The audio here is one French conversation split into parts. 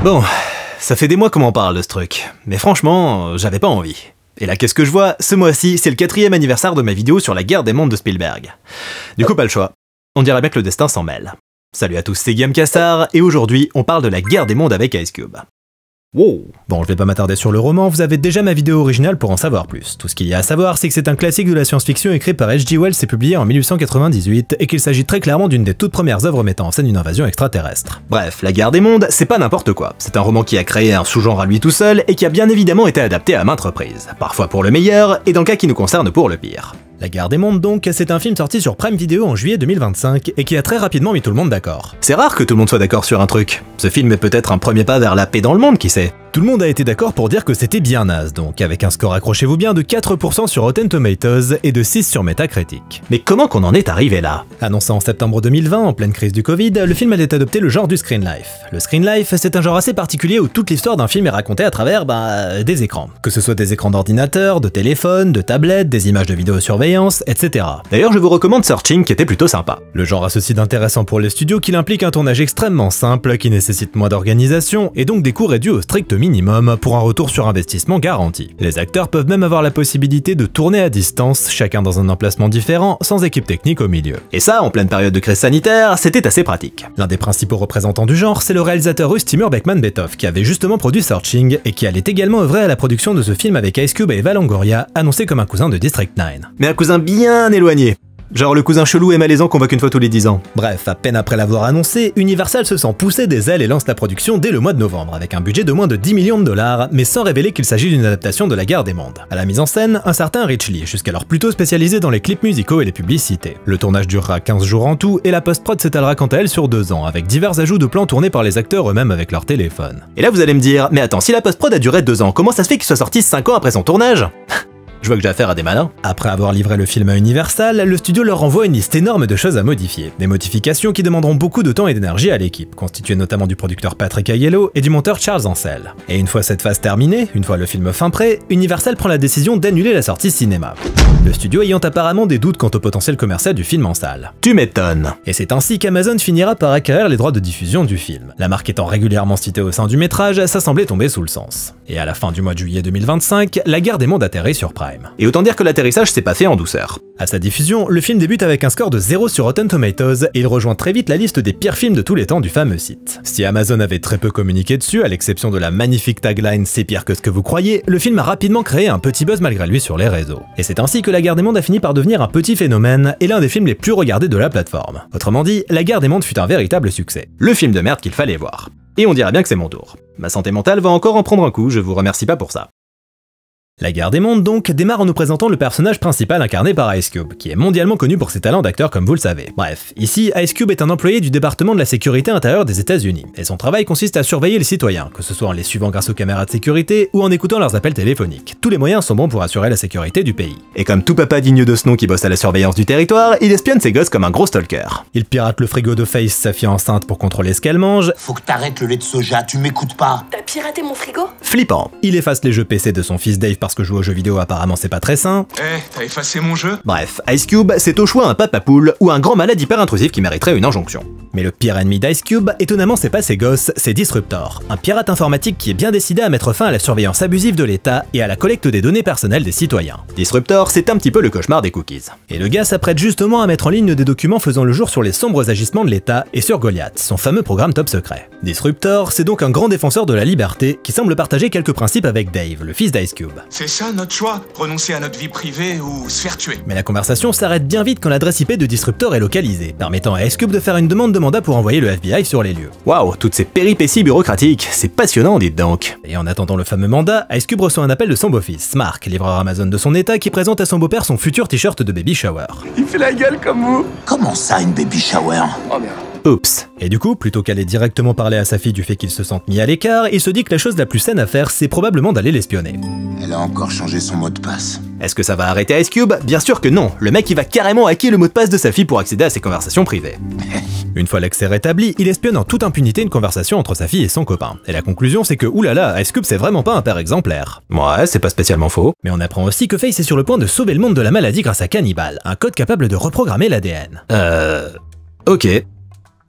Bon, ça fait des mois qu'on m'en parle de ce truc, mais franchement, j'avais pas envie. Et là, qu'est-ce que je vois? Ce mois-ci, c'est le 4e anniversaire de ma vidéo sur la guerre des mondes de Spielberg. Du coup, pas le choix. On dirait bien que le destin s'en mêle. Salut à tous, c'est Guillaume Cassard, et aujourd'hui, on parle de la guerre des mondes avec Ice Cube. Wow. Bon, je vais pas m'attarder sur le roman, vous avez déjà ma vidéo originale pour en savoir plus. Tout ce qu'il y a à savoir, c'est que c'est un classique de la science-fiction écrit par H.G. Wells et publié en 1898, et qu'il s'agit très clairement d'une des toutes premières œuvres mettant en scène une invasion extraterrestre. Bref, la guerre des mondes, c'est pas n'importe quoi. C'est un roman qui a créé un sous-genre à lui tout seul, et qui a bien évidemment été adapté à maintes reprises. Parfois pour le meilleur, et dans le cas qui nous concerne pour le pire. La guerre des mondes donc, c'est un film sorti sur Prime Video en juillet 2025 et qui a très rapidement mis tout le monde d'accord. C'est rare que tout le monde soit d'accord sur un truc. Ce film est peut-être un premier pas vers la paix dans le monde, qui sait. Tout le monde a été d'accord pour dire que c'était bien naze donc, avec un score accrochez-vous bien de 4% sur Rotten Tomatoes et de 6 sur Metacritic. Mais comment qu'on en est arrivé là? Annoncé en septembre 2020, en pleine crise du Covid, le film allait adopter le genre du screen life. Le screen life, c'est un genre assez particulier où toute l'histoire d'un film est racontée à travers, des écrans. Que ce soit des écrans d'ordinateur, de téléphone, de tablette, des images de vidéosurveillance, etc. D'ailleurs, je vous recommande Searching qui était plutôt sympa. Le genre a ceci d'intéressant pour les studios qu'il implique un tournage extrêmement simple, qui nécessite moins d'organisation, et donc des coûts réduits au strict minimum pour un retour sur investissement garanti. Les acteurs peuvent même avoir la possibilité de tourner à distance, chacun dans un emplacement différent, sans équipe technique au milieu. Et ça, en pleine période de crise sanitaire, c'était assez pratique. L'un des principaux représentants du genre, c'est le réalisateur russe Timur Bekmambetov, qui avait justement produit Searching, et qui allait également œuvrer à la production de ce film avec Ice Cube et Eva Longoria, annoncé comme un cousin de District 9. Mais un cousin bien éloigné. Genre le cousin chelou et malaisant qu'on voit qu'une fois tous les 10 ans. Bref, à peine après l'avoir annoncé, Universal se sent pousser des ailes et lance la production dès le mois de novembre, avec un budget de moins de 10 millions de dollars, mais sans révéler qu'il s'agit d'une adaptation de la guerre des mondes. À la mise en scène, un certain Rich Lee, jusqu'alors plutôt spécialisé dans les clips musicaux et les publicités. Le tournage durera 15 jours en tout, et la post-prod s'étalera quant à elle sur 2 ans, avec divers ajouts de plans tournés par les acteurs eux-mêmes avec leur téléphone. Et là vous allez me dire, mais attends, si la post-prod a duré 2 ans, comment ça se fait qu'il soit sorti 5 ans après son tournage? Je vois que j'ai affaire à des malins. Après avoir livré le film à Universal, le studio leur envoie une liste énorme de choses à modifier. Des modifications qui demanderont beaucoup de temps et d'énergie à l'équipe, constituée notamment du producteur Patrick Aiello et du monteur Charles Ansel. Et une fois cette phase terminée, une fois le film fin prêt, Universal prend la décision d'annuler la sortie cinéma. Le studio ayant apparemment des doutes quant au potentiel commercial du film en salle. Tu m'étonnes. Et c'est ainsi qu'Amazon finira par acquérir les droits de diffusion du film. La marque étant régulièrement citée au sein du métrage, ça semblait tomber sous le sens. Et à la fin du mois de juillet 2025, la guerre des mondes atterrit sur Prime. Et autant dire que l'atterrissage s'est pas fait en douceur. À sa diffusion, le film débute avec un score de 0 sur Rotten Tomatoes et il rejoint très vite la liste des pires films de tous les temps du fameux site. Si Amazon avait très peu communiqué dessus, à l'exception de la magnifique tagline « C'est pire que ce que vous croyez », le film a rapidement créé un petit buzz malgré lui sur les réseaux. Et c'est ainsi que la guerre des mondes a fini par devenir un petit phénomène et l'un des films les plus regardés de la plateforme. Autrement dit, la guerre des mondes fut un véritable succès. Le film de merde qu'il fallait voir. Et on dirait bien que c'est mon tour. Ma santé mentale va encore en prendre un coup, je vous remercie pas pour ça. La guerre des mondes donc démarre en nous présentant le personnage principal incarné par Ice Cube, qui est mondialement connu pour ses talents d'acteur comme vous le savez. Bref, ici Ice Cube est un employé du département de la sécurité intérieure des États-Unis, et son travail consiste à surveiller les citoyens, que ce soit en les suivant grâce aux caméras de sécurité ou en écoutant leurs appels téléphoniques. Tous les moyens sont bons pour assurer la sécurité du pays. Et comme tout papa digne de ce nom qui bosse à la surveillance du territoire, il espionne ses gosses comme un gros stalker. Il pirate le frigo de Face, sa fille enceinte, pour contrôler ce qu'elle mange. Faut que t'arrêtes le lait de soja, tu m'écoutes pas. T'as piraté mon frigo? Flippant. Il efface les jeux PC de son fils Dave parce que jouer aux jeux vidéo apparemment c'est pas très sain. T'as effacé mon jeu? Bref, Ice Cube, c'est au choix un papa poule ou un grand malade hyper intrusif qui mériterait une injonction. Mais le pire ennemi d'Ice Cube, étonnamment c'est pas ses gosses, c'est Disruptor, un pirate informatique qui est bien décidé à mettre fin à la surveillance abusive de l'État et à la collecte des données personnelles des citoyens. Disruptor, c'est un petit peu le cauchemar des cookies. Et le gars s'apprête justement à mettre en ligne des documents faisant le jour sur les sombres agissements de l'État et sur Goliath, son fameux programme top secret. Disruptor, c'est donc un grand défenseur de la liberté qui semble partager quelques principes avec Dave, le fils d'Ice Cube. C'est ça notre choix? Renoncer à notre vie privée ou se faire tuer? Mais la conversation s'arrête bien vite quand l'adresse IP de Disruptor est localisée, permettant à Ice Cube de faire une demande de mandat pour envoyer le FBI sur les lieux. Waouh, toutes ces péripéties bureaucratiques, c'est passionnant, dites donc. Et en attendant le fameux mandat, Ice Cube reçoit un appel de son beau-fils, Mark, livreur Amazon de son état, qui présente à son beau-père son futur t-shirt de baby shower. Il fait la gueule comme vous. Comment ça, une baby shower? Oh merde. Oups. Et du coup, plutôt qu'aller directement parler à sa fille du fait qu'il se sente mis à l'écart, il se dit que la chose la plus saine à faire, c'est probablement d'aller l'espionner. Elle a encore changé son mot de passe. Est-ce que ça va arrêter Ice Cube? Bien sûr que non. Le mec il va carrément hacker le mot de passe de sa fille pour accéder à ses conversations privées. Une fois l'accès rétabli, il espionne en toute impunité une conversation entre sa fille et son copain. Et la conclusion c'est que oulala, Ice Cube c'est vraiment pas un père exemplaire. Ouais, c'est pas spécialement faux. Mais on apprend aussi que Face est sur le point de sauver le monde de la maladie grâce à Cannibal, un code capable de reprogrammer l'ADN. Ok.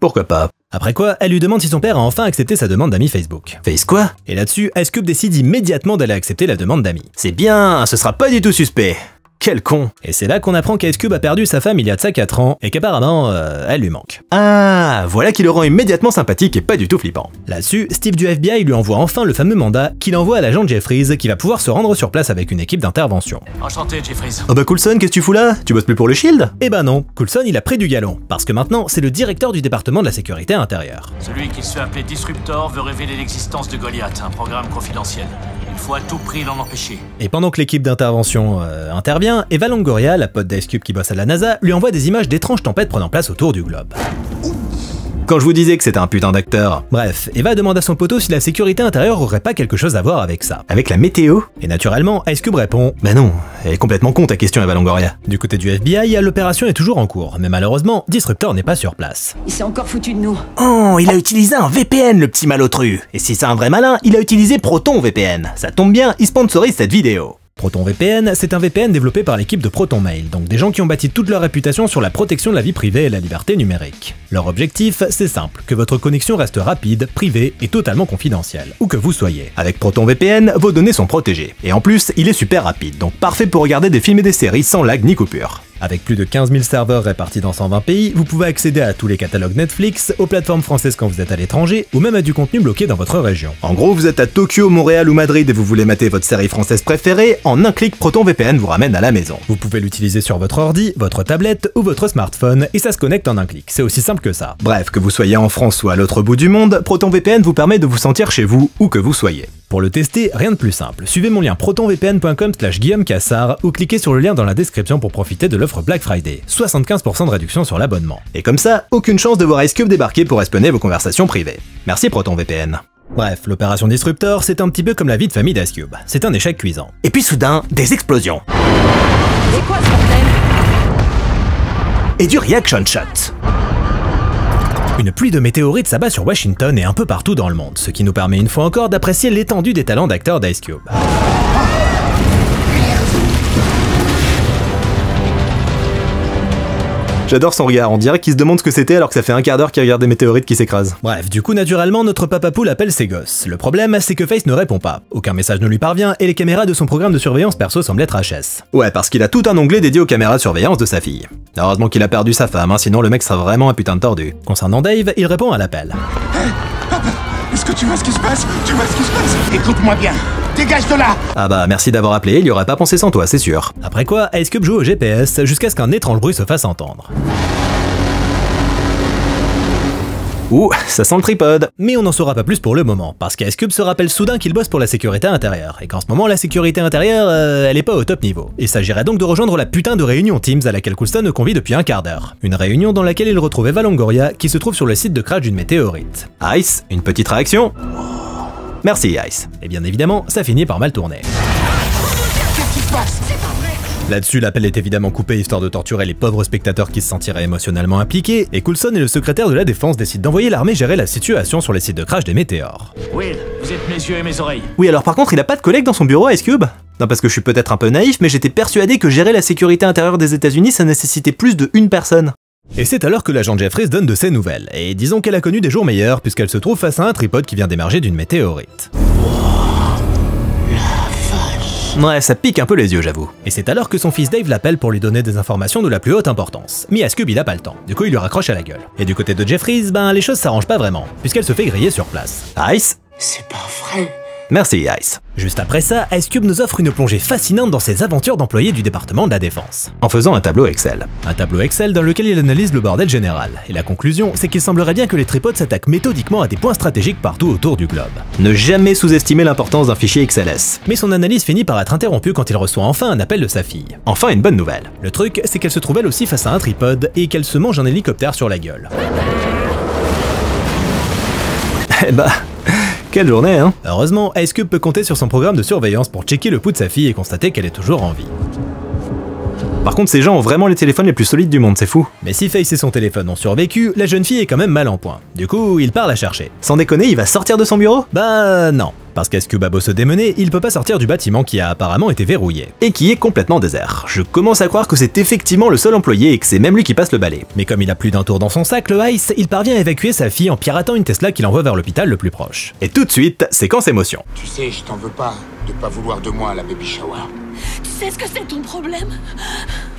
Pourquoi pas. Après quoi, elle lui demande si son père a enfin accepté sa demande d'amis Facebook. Face quoi? Et là-dessus, Ice Cube décide immédiatement d'aller accepter la demande d'amis. C'est bien, ce sera pas du tout suspect. Quel con! Et c'est là qu'on apprend qu'Ice Cube a perdu sa femme il y a de ça 4 ans et qu'apparemment, elle lui manque. Ah, voilà qui le rend immédiatement sympathique et pas du tout flippant. Là-dessus, Steve du FBI lui envoie enfin le fameux mandat qu'il envoie à l'agent Jeffries qui va pouvoir se rendre sur place avec une équipe d'intervention. Enchanté, Jeffries. Oh bah Coulson, qu'est-ce que tu fous là? Tu bosses plus pour le Shield? Eh ben non, Coulson il a pris du galon, parce que maintenant c'est le directeur du département de la sécurité intérieure. Celui qui se fait appeler Disruptor veut révéler l'existence de Goliath, un programme confidentiel. Il faut à tout prix l'en empêcher. Et pendant que l'équipe d'intervention intervient, Eva Longoria, la pote d'Ice Cube qui bosse à la NASA, lui envoie des images d'étranges tempêtes prenant place autour du globe. Quand je vous disais que c'était un putain d'acteur. Bref, Eva demande à son poteau si la sécurité intérieure aurait pas quelque chose à voir avec ça. Avec la météo? Et naturellement, Ice Cube répond « Bah non, elle est complètement con ta question Eva Longoria ». Du côté du FBI, l'opération est toujours en cours, mais malheureusement, Disruptor n'est pas sur place. Il s'est encore foutu de nous. Oh, il a utilisé un VPN le petit malotru. Et si c'est un vrai malin, il a utilisé Proton VPN. Ça tombe bien, il sponsorise cette vidéo. Proton VPN, c'est un VPN développé par l'équipe de Proton Mail, donc des gens qui ont bâti toute leur réputation sur la protection de la vie privée et la liberté numérique. Leur objectif, c'est simple, que votre connexion reste rapide, privée et totalement confidentielle, où que vous soyez. Avec Proton VPN, vos données sont protégées. Et en plus, il est super rapide, donc parfait pour regarder des films et des séries sans lag ni coupure. Avec plus de 15 000 serveurs répartis dans 120 pays, vous pouvez accéder à tous les catalogues Netflix, aux plateformes françaises quand vous êtes à l'étranger, ou même à du contenu bloqué dans votre région. En gros, vous êtes à Tokyo, Montréal ou Madrid et vous voulez mater votre série française préférée, en un clic, Proton VPN vous ramène à la maison. Vous pouvez l'utiliser sur votre ordi, votre tablette ou votre smartphone, et ça se connecte en un clic, c'est aussi simple que ça. Bref, que vous soyez en France ou à l'autre bout du monde, Proton VPN vous permet de vous sentir chez vous, où que vous soyez. Pour le tester, rien de plus simple. Suivez mon lien protonvpn.com/Guillaume Cassard ou cliquez sur le lien dans la description pour profiter de l'offre Black Friday. 75% de réduction sur l'abonnement. Et comme ça, aucune chance de voir Ice Cube débarquer pour espionner vos conversations privées. Merci ProtonVPN. Bref, l'opération Disruptor, c'est un petit peu comme la vie de famille d'Ice Cube. C'est un échec cuisant. Et puis soudain, des explosions. C'est quoi ce bordel? Et du reaction shot. Une pluie de météorites s'abat sur Washington et un peu partout dans le monde, ce qui nous permet une fois encore d'apprécier l'étendue des talents d'acteur d'Ice Cube. J'adore son regard, on dirait qu'il se demande ce que c'était alors que ça fait un quart d'heure qu'il regarde des météorites qui s'écrasent. Bref, du coup naturellement notre papa poule appelle ses gosses. Le problème c'est que Face ne répond pas, aucun message ne lui parvient et les caméras de son programme de surveillance perso semblent être HS. Ouais, parce qu'il a tout un onglet dédié aux caméras de surveillance de sa fille. Heureusement qu'il a perdu sa femme, sinon le mec sera vraiment un putain de tordu. Concernant Dave, il répond à l'appel. Hey, papa, est-ce que tu vois ce qui se passe? Tu vois ce qui se passe? Écoute-moi bien, dégage de là! Ah bah merci d'avoir appelé, il y aurait pas pensé sans toi, c'est sûr. Après quoi, Ice Cube joue au GPS jusqu'à ce qu'un étrange bruit se fasse entendre. Ouh, ça sent le tripode. Mais on n'en saura pas plus pour le moment, parce qu'Ice Cube se rappelle soudain qu'il bosse pour la sécurité intérieure, et qu'en ce moment la sécurité intérieure, elle est pas au top niveau. Il s'agirait donc de rejoindre la putain de réunion Teams à laquelle Coulson le convie depuis un quart d'heure. Une réunion dans laquelle il retrouve Eva Longoria, qui se trouve sur le site de crash d'une météorite. Ice, une petite réaction? Merci Ice. Et bien évidemment, ça finit par mal tourner. Qu'est-ce qui se passe? Là-dessus, l'appel est évidemment coupé histoire de torturer les pauvres spectateurs qui se sentiraient émotionnellement impliqués, et Coulson et le secrétaire de la défense décident d'envoyer l'armée gérer la situation sur les sites de crash des météores. Will, vous êtes mes yeux et mes oreilles. Oui, alors par contre, il a pas de collègue dans son bureau, Ice Cube? Non, parce que je suis peut-être un peu naïf, mais j'étais persuadé que gérer la sécurité intérieure des États-Unis, ça nécessitait plus de une personne. Et c'est alors que l'agent Jeffries donne de ses nouvelles, et disons qu'elle a connu des jours meilleurs puisqu'elle se trouve face à un tripode qui vient d'émerger d'une météorite. Ouais, ça pique un peu les yeux, j'avoue. Et c'est alors que son fils Dave l'appelle pour lui donner des informations de la plus haute importance. Mais Ice Cube, il a pas le temps. Du coup, il lui raccroche à la gueule. Et du côté de Jeffries, ben les choses s'arrangent pas vraiment, puisqu'elle se fait griller sur place. Ice? C'est pas vrai. Merci Ice. Juste après ça, Ice Cube nous offre une plongée fascinante dans ses aventures d'employé du département de la défense, en faisant un tableau Excel. Un tableau Excel dans lequel il analyse le bordel général. Et la conclusion, c'est qu'il semblerait bien que les tripodes s'attaquent méthodiquement à des points stratégiques partout autour du globe. Ne jamais sous-estimer l'importance d'un fichier XLS. Mais son analyse finit par être interrompue quand il reçoit enfin un appel de sa fille. Enfin une bonne nouvelle. Le truc, c'est qu'elle se trouve elle aussi face à un tripode et qu'elle se mange un hélicoptère sur la gueule. Eh bah... Quelle journée, hein? Heureusement, Ice Cube peut compter sur son programme de surveillance pour checker le pouls de sa fille et constater qu'elle est toujours en vie. Par contre, ces gens ont vraiment les téléphones les plus solides du monde, c'est fou. Mais si Face et son téléphone ont survécu, la jeune fille est quand même mal en point. Du coup, il part la chercher. Sans déconner, il va sortir de son bureau? Bah non. Parce qu'Ice Cube a beau se démener, il peut pas sortir du bâtiment qui a apparemment été verrouillé. Et qui est complètement désert. Je commence à croire que c'est effectivement le seul employé et que c'est même lui qui passe le balai. Mais comme il a plus d'un tour dans son sac, le Ice, il parvient à évacuer sa fille en piratant une Tesla qu'il envoie vers l'hôpital le plus proche. Et tout de suite, séquence émotion. Tu sais, je t'en veux pas de pas vouloir de moi à la baby shower. Tu sais ce que c'est ton problème?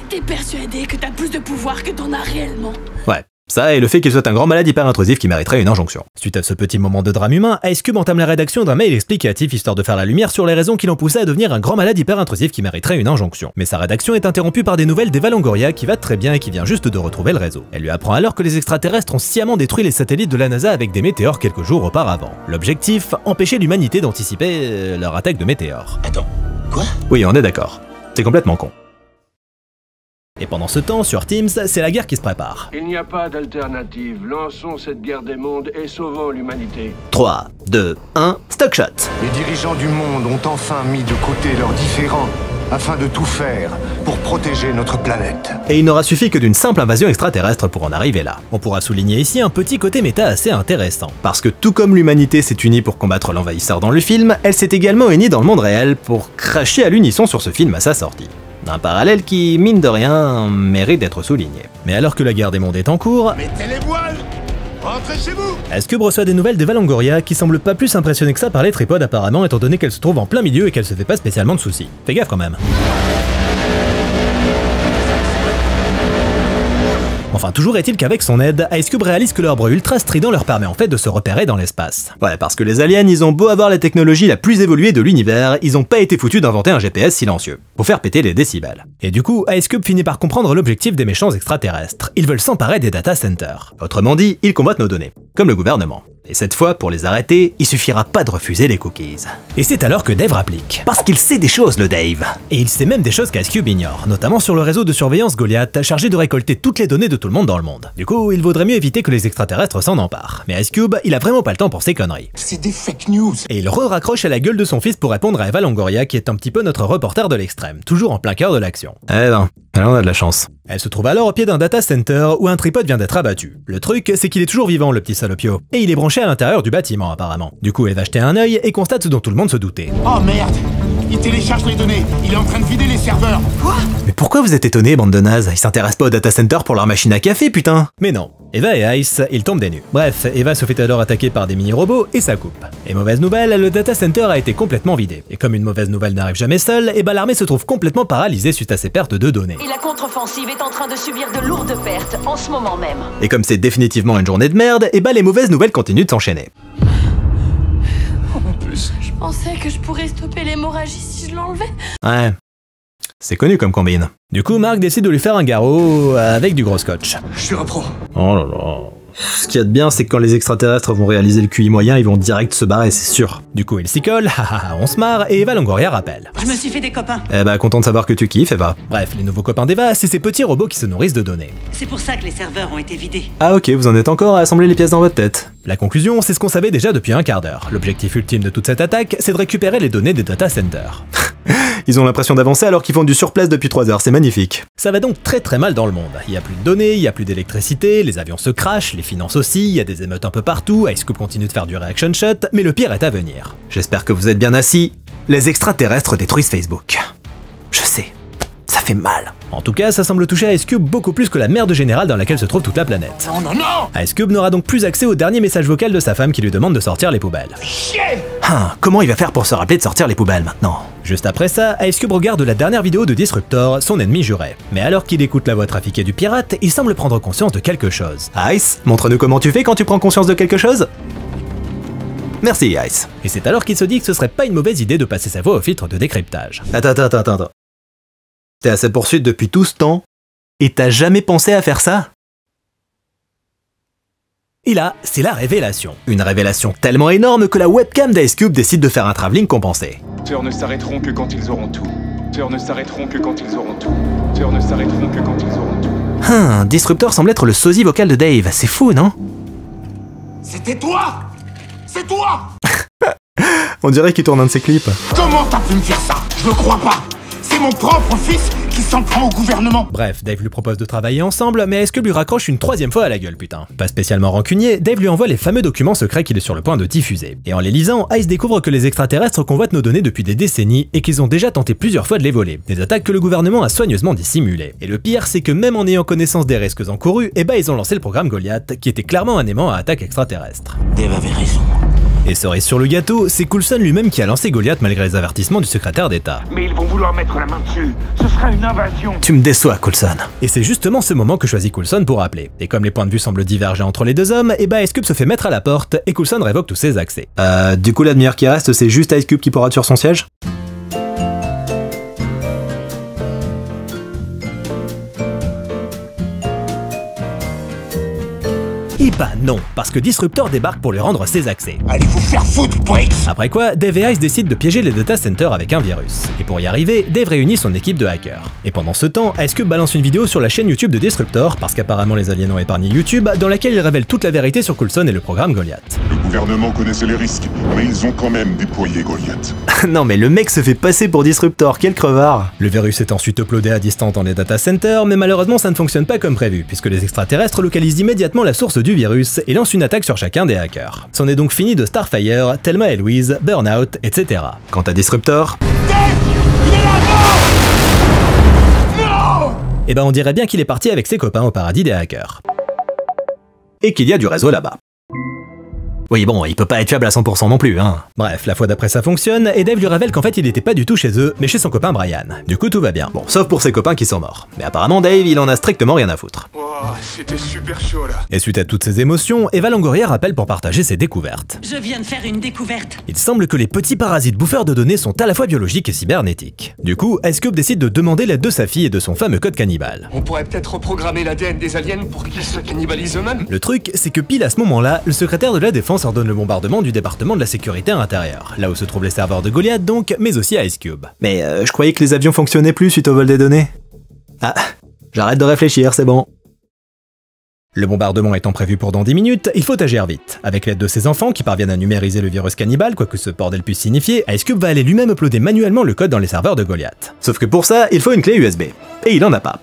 T'es persuadé que t'as plus de pouvoir que t'en as réellement. Ouais. Ça et le fait qu'il soit un grand malade hyper intrusif qui mériterait une injonction. Suite à ce petit moment de drame humain, Ice Cube entame la rédaction d'un mail explicatif histoire de faire la lumière sur les raisons qui l'ont poussé à devenir un grand malade hyper intrusif qui mériterait une injonction. Mais sa rédaction est interrompue par des nouvelles d'Eva Longoria qui va très bien et qui vient juste de retrouver le réseau. Elle lui apprend alors que les extraterrestres ont sciemment détruit les satellites de la NASA avec des météores quelques jours auparavant. L'objectif, empêcher l'humanité d'anticiper leur attaque de météores. Attends, quoi? Oui, on est d'accord. C'est complètement con. Et pendant ce temps, sur Teams, c'est la guerre qui se prépare. Il n'y a pas d'alternative. Lançons cette guerre des mondes et sauvons l'humanité. 3, 2, 1, stock shot. Les dirigeants du monde ont enfin mis de côté leurs différends afin de tout faire pour protéger notre planète. Et il n'aura suffi que d'une simple invasion extraterrestre pour en arriver là. On pourra souligner ici un petit côté méta assez intéressant. Parce que tout comme l'humanité s'est unie pour combattre l'envahisseur dans le film, elle s'est également unie dans le monde réel pour cracher à l'unisson sur ce film à sa sortie. Un parallèle qui, mine de rien, mérite d'être souligné. Mais alors que la guerre des mondes est en cours, Mettez les voiles! Rentrez chez vous! Ice Cube reçoit des nouvelles d'Eva Longoria qui semble pas plus impressionnée que ça par les tripodes apparemment étant donné qu'elle se trouve en plein milieu et qu'elle se fait pas spécialement de soucis. Fais gaffe quand même. Enfin, toujours est-il qu'avec son aide, Ice Cube réalise que leur bruit ultra strident leur permet en fait de se repérer dans l'espace. Ouais, parce que les aliens, ils ont beau avoir la technologie la plus évoluée de l'univers, ils ont pas été foutus d'inventer un GPS silencieux, pour faire péter les décibels. Et du coup, Ice Cube finit par comprendre l'objectif des méchants extraterrestres. Ils veulent s'emparer des data centers. Autrement dit, ils combattent nos données, comme le gouvernement. Et cette fois, pour les arrêter, il suffira pas de refuser les cookies. Et c'est alors que Dave rapplique. Parce qu'il sait des choses, le Dave. Et il sait même des choses qu'Ice Cube ignore, notamment sur le réseau de surveillance Goliath, chargé de récolter toutes les données de tout le monde dans le monde. Du coup, il vaudrait mieux éviter que les extraterrestres s'en emparent. Mais Ice Cube, il a vraiment pas le temps pour ces conneries. C'est des fake news! Et il raccroche à la gueule de son fils pour répondre à Eva Longoria, qui est un petit peu notre reporter de l'extrême, toujours en plein cœur de l'action. Eh non, on a de la chance. Elle se trouve alors au pied d'un data center où un tripode vient d'être abattu. Le truc, c'est qu'il est toujours vivant, le petit salopio. Et il est branché à l'intérieur du bâtiment, apparemment. Du coup, elle va jeter un œil et constate ce dont tout le monde se doutait. Oh merde! Il télécharge les données! Il est en train de vider les serveurs! Quoi? Mais pourquoi vous êtes étonnés, bande de nazes? Ils s'intéressent pas au data center pour leur machine à café, putain! Mais non. Eva et Ice, ils tombent des nues. Bref, Eva se fait alors attaquer par des mini-robots et ça coupe. Et mauvaise nouvelle, le data center a été complètement vidé. Et comme une mauvaise nouvelle n'arrive jamais seule, et bah l'armée se trouve complètement paralysée suite à ces pertes de données. Et la contre-offensive est en train de subir de lourdes pertes en ce moment même. Et comme c'est définitivement une journée de merde, et bah les mauvaises nouvelles continuent de s'enchaîner. Je pensais que je pourrais stopper l'hémorragie si je l'enlevais. Ouais. C'est connu comme combine. Du coup, Mark décide de lui faire un garrot avec du gros scotch. Je suis un pro. Oh là là. Ce qu'il y a de bien, c'est que quand les extraterrestres vont réaliser le QI moyen, ils vont direct se barrer, c'est sûr. Du coup, ils s'y collent, on se marre, et Eva Longoria rappelle. Je me suis fait des copains. Eh bah, content de savoir que tu kiffes, Eva. Bref, les nouveaux copains d'Eva, c'est ces petits robots qui se nourrissent de données. C'est pour ça que les serveurs ont été vidés. Ah ok, vous en êtes encore à assembler les pièces dans votre tête. La conclusion, c'est ce qu'on savait déjà depuis un quart d'heure. L'objectif ultime de toute cette attaque, c'est de récupérer les données des data centers. Ils ont l'impression d'avancer alors qu'ils font du surplace depuis 3 heures, c'est magnifique. Ça va donc très mal dans le monde. Il y a plus de données, il y a plus d'électricité, les avions se crashent, les finances aussi, il y a des émeutes un peu partout, Ice Cube continue de faire du reaction shot, mais le pire est à venir. J'espère que vous êtes bien assis. Les extraterrestres détruisent Facebook. Je sais, ça fait mal. En tout cas, ça semble toucher Ice Cube beaucoup plus que la merde générale dans laquelle se trouve toute la planète. Non, non, non! Ice Cube n'aura donc plus accès au dernier message vocal de sa femme qui lui demande de sortir les poubelles. Chier! Comment il va faire pour se rappeler de sortir les poubelles maintenant? Juste après ça, Ice Cube regarde la dernière vidéo de Disruptor, son ennemi juré. Mais alors qu'il écoute la voix trafiquée du pirate, il semble prendre conscience de quelque chose. Ice, montre-nous comment tu fais quand tu prends conscience de quelque chose? Merci Ice. Et c'est alors qu'il se dit que ce serait pas une mauvaise idée de passer sa voix au filtre de décryptage. Attends. T'es à sa poursuite depuis tout ce temps, et t'as jamais pensé à faire ça? Et là, c'est la révélation. Une révélation tellement énorme que la webcam d'Ice Cube décide de faire un travelling compensé. Sœurs ne s'arrêteront que quand ils auront tout. Sœurs ne s'arrêteront que quand ils auront tout. Sœurs ne s'arrêteront que quand ils auront tout. Disruptor semble être le sosie vocal de Dave, c'est fou, non? C'était toi! C'est toi! On dirait qu'il tourne un de ses clips. Comment t'as pu me faire ça? Je le crois pas! C'est mon propre fils qui s'en prend au gouvernement. Bref, Dave lui propose de travailler ensemble, mais Ice Cube lui raccroche une troisième fois à la gueule, putain. Pas spécialement rancunier, Dave lui envoie les fameux documents secrets qu'il est sur le point de diffuser. Et en les lisant, Ice découvre que les extraterrestres convoitent nos données depuis des décennies et qu'ils ont déjà tenté plusieurs fois de les voler. Des attaques que le gouvernement a soigneusement dissimulées. Et le pire, c'est que même en ayant connaissance des risques encourus, ils ont lancé le programme Goliath, qui était clairement un aimant à attaque extraterrestre. Dave avait raison. Et cerise sur le gâteau, c'est Coulson lui-même qui a lancé Goliath malgré les avertissements du secrétaire d'État. Mais ils vont vouloir mettre la main dessus. Ce sera une invasion. Tu me déçois, Coulson. Et c'est justement ce moment que choisit Coulson pour appeler. Et comme les points de vue semblent diverger entre les deux hommes, Ice Cube se fait mettre à la porte et Coulson révoque tous ses accès. Du coup, la demi-heure qui reste, c'est juste Ice Cube qui pourra être sur son siège ? Et bah non, parce que Disruptor débarque pour lui rendre ses accès. Allez vous faire foutre, Brix. Après quoi, Dave et Ice décident de piéger les data centers avec un virus. Et pour y arriver, Dave réunit son équipe de hackers. Et pendant ce temps, Ice Cube balance une vidéo sur la chaîne YouTube de Disruptor, parce qu'apparemment les aliens ont épargné YouTube, dans laquelle il révèle toute la vérité sur Coulson et le programme Goliath. Le gouvernement connaissait les risques, mais ils ont quand même déployé Goliath. Non mais le mec se fait passer pour Disruptor, quel crevard. Le virus est ensuite uploadé à distance dans les data centers, mais malheureusement ça ne fonctionne pas comme prévu, puisque les extraterrestres localisent immédiatement la source du virus et lancent une attaque sur chacun des hackers. C'en est donc fini de Starfire, Thelma et Louise, Burnout, etc. Quant à Disruptor... on dirait bien qu'il est parti avec ses copains au paradis des hackers. Et qu'il y a du réseau là-bas. Oui bon, il peut pas être fiable à 100% non plus, hein. Bref, la fois d'après ça fonctionne, et Dave lui révèle qu'en fait il était pas du tout chez eux, mais chez son copain Brian. Du coup tout va bien. Bon, sauf pour ses copains qui sont morts. Mais apparemment Dave, il en a strictement rien à foutre. C'était super chaud là. Et suite à toutes ces émotions, Eva Longoria rappelle pour partager ses découvertes. Je viens de faire une découverte. Il semble que les petits parasites bouffeurs de données sont à la fois biologiques et cybernétiques. Du coup, Ice Cube décide de demander l'aide de sa fille et de son fameux code cannibale. On pourrait peut-être reprogrammer l'ADN des aliens pour qu'ils se cannibalisent eux-mêmes. Le truc, c'est que pile à ce moment-là, le secrétaire de la Défense ordonne le bombardement du département de la sécurité intérieure, là où se trouvent les serveurs de Goliath donc, mais aussi Ice Cube. Mais je croyais que les avions fonctionnaient plus suite au vol des données. Ah, j'arrête de réfléchir, c'est bon. Le bombardement étant prévu pour dans 10 minutes, il faut agir vite. Avec l'aide de ses enfants qui parviennent à numériser le virus cannibale, quoi que ce bordel puisse signifier, Ice Cube va aller lui-même uploader manuellement le code dans les serveurs de Goliath. Sauf que pour ça, il faut une clé USB. Et il en a pas.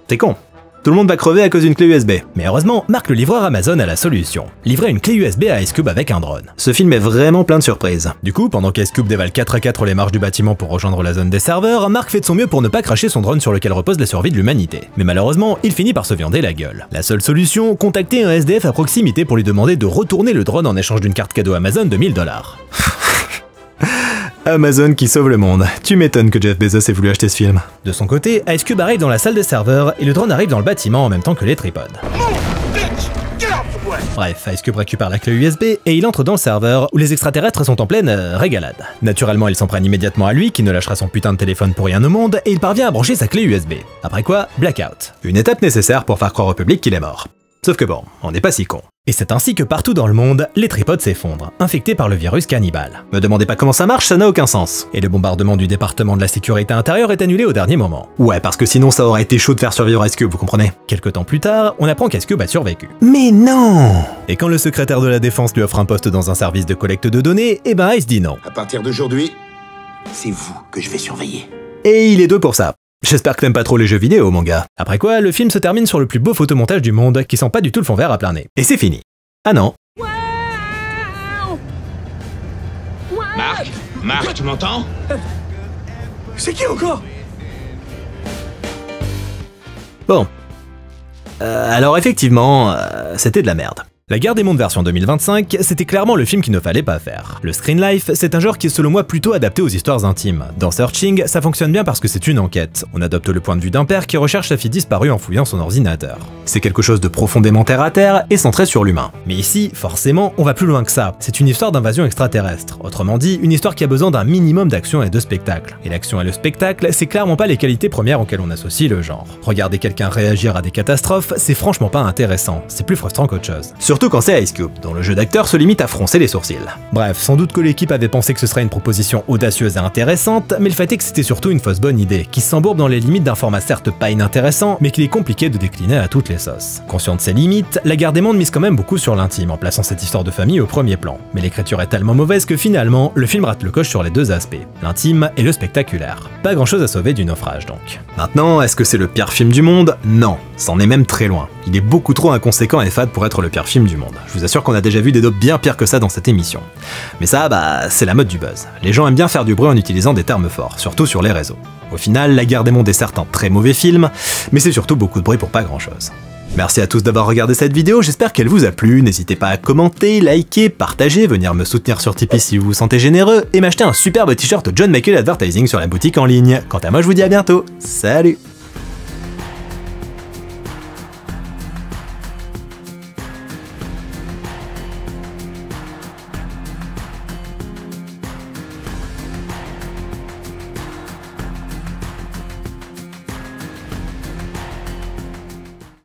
C'est con. Tout le monde va crever à cause d'une clé USB. Mais heureusement, Marc le livreur Amazon a la solution. Livrer une clé USB à Ice Cube avec un drone. Ce film est vraiment plein de surprises. Du coup, pendant qu'Ice Cube dévale 4 à 4 les marches du bâtiment pour rejoindre la zone des serveurs, Marc fait de son mieux pour ne pas cracher son drone sur lequel repose la survie de l'humanité. Mais malheureusement, il finit par se viander la gueule. La seule solution, contacter un SDF à proximité pour lui demander de retourner le drone en échange d'une carte cadeau Amazon de 1000 $. Amazon qui sauve le monde. Tu m'étonnes que Jeff Bezos ait voulu acheter ce film. De son côté, Ice Cube arrive dans la salle des serveurs et le drone arrive dans le bâtiment en même temps que les tripodes. Bref, Ice Cube récupère la clé USB et il entre dans le serveur où les extraterrestres sont en pleine régalade. Naturellement, ils s'en prennent immédiatement à lui qui ne lâchera son putain de téléphone pour rien au monde et il parvient à brancher sa clé USB. Après quoi, blackout. Une étape nécessaire pour faire croire au public qu'il est mort. Sauf que bon, on n'est pas si con. Et c'est ainsi que partout dans le monde, les tripodes s'effondrent, infectés par le virus cannibale. Me demandez pas comment ça marche, ça n'a aucun sens. Et le bombardement du département de la sécurité intérieure est annulé au dernier moment. Ouais, parce que sinon ça aurait été chaud de faire survivre Ice Cube, vous comprenez? Quelques temps plus tard, on apprend qu'Ice Cube a survécu. Mais non! Et quand le secrétaire de la Défense lui offre un poste dans un service de collecte de données, Ice dit non. À partir d'aujourd'hui, c'est vous que je vais surveiller. Et il est doué pour ça. J'espère que t'aimes pas trop les jeux vidéo, mon gars. Après quoi, le film se termine sur le plus beau photomontage du monde, qui sent pas du tout le fond vert à plein nez. Et c'est fini. Ah non. Marc, tu m'entends? C'est qui encore? Bon. Alors effectivement, c'était de la merde. La Guerre des Mondes version 2025, c'était clairement le film qu'il ne fallait pas faire. Le screen life, c'est un genre qui est selon moi plutôt adapté aux histoires intimes. Dans Searching, ça fonctionne bien parce que c'est une enquête. On adopte le point de vue d'un père qui recherche sa fille disparue en fouillant son ordinateur. C'est quelque chose de profondément terre à terre et centré sur l'humain. Mais ici, forcément, on va plus loin que ça. C'est une histoire d'invasion extraterrestre. Autrement dit, une histoire qui a besoin d'un minimum d'action et de spectacle. Et l'action et le spectacle, c'est clairement pas les qualités premières auxquelles on associe le genre. Regarder quelqu'un réagir à des catastrophes, c'est franchement pas intéressant. C'est plus frustrant qu'autre chose. Surtout quand c'est Ice Cube, dont le jeu d'acteur se limite à froncer les sourcils. Bref, sans doute que l'équipe avait pensé que ce serait une proposition audacieuse et intéressante, mais le fait est que c'était surtout une fausse bonne idée, qui s'embourbe dans les limites d'un format certes pas inintéressant, mais qu'il est compliqué de décliner à toutes les sauces. Conscient de ses limites, La Guerre des Mondes mise quand même beaucoup sur l'intime, en plaçant cette histoire de famille au premier plan. Mais l'écriture est tellement mauvaise que finalement, le film rate le coche sur les deux aspects, l'intime et le spectaculaire. Pas grand chose à sauver du naufrage donc. Maintenant, est-ce que c'est le pire film du monde? Non, c'en est même très loin. Il est beaucoup trop inconséquent et fade pour être le pire film du monde. Je vous assure qu'on a déjà vu des dopes bien pires que ça dans cette émission. Mais ça, c'est la mode du buzz. Les gens aiment bien faire du bruit en utilisant des termes forts, surtout sur les réseaux. Au final, La Guerre des Mondes est certes un très mauvais film, mais c'est surtout beaucoup de bruit pour pas grand chose. Merci à tous d'avoir regardé cette vidéo, j'espère qu'elle vous a plu, n'hésitez pas à commenter, liker, partager, venir me soutenir sur Tipeee si vous vous sentez généreux, et m'acheter un superbe t-shirt John Michael Advertising sur la boutique en ligne. Quant à moi, je vous dis à bientôt, salut!